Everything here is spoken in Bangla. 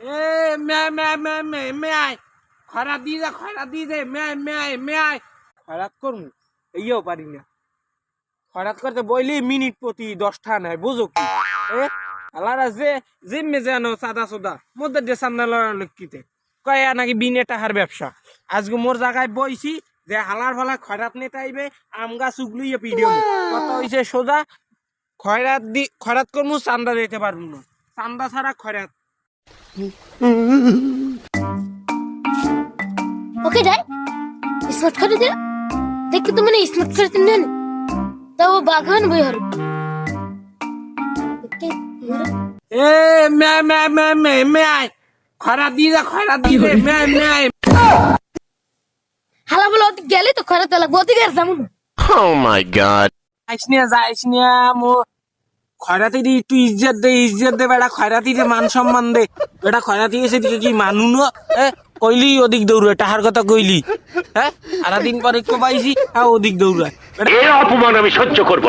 এ মে খয়রাত দিয়ে যা মে খয়রাত করমু এইও পারি না। খয়রাত করতে বইলি মিনিট প্রতি 10টা নেয়, বুঝো কি? আলারা যে জিম্মে জানো সাদা সোদা মধ্যে দিয়ে চান্দা লড়া লক্ষ্মীতে কয় নাকি বিনে টাকার ব্যবসা। আজকে মোর জায়গায় বইছি যে হালার ফালা খয়রাত নেতা আইবে আম গাছ উগলিয়ে পিডিও কত হইছে সোজা। খয়রাত করমু চান্দা দিতে পারবো না, চান্দা ছাড়া খয়রাত। ওকে ডাই স্মার্ট করে দে দেখি তো মানে স্মার্ট করে দিন না তাও বাগান বই হর এ মে খয়রাত দিয়ে যা মে হালা বলে ওদিক গেলে তো খরা তো লাগবে ওদিকে আর যাবো না। Oh my god. যাইস নিয়া মো খয়রাতি দি একটু ইজ্জত দে বেটা, খয়রাতি দে মান সম্মান দে বেটা। খয়রাতি এসে দিকে কি মানু ন কইলি ওদিক দৌড়ে টাহার কথা কইলি। সারাদিন পরে পাইছি ওদিক দৌড়ায়। এই অপমান আমি সহ্য করব না।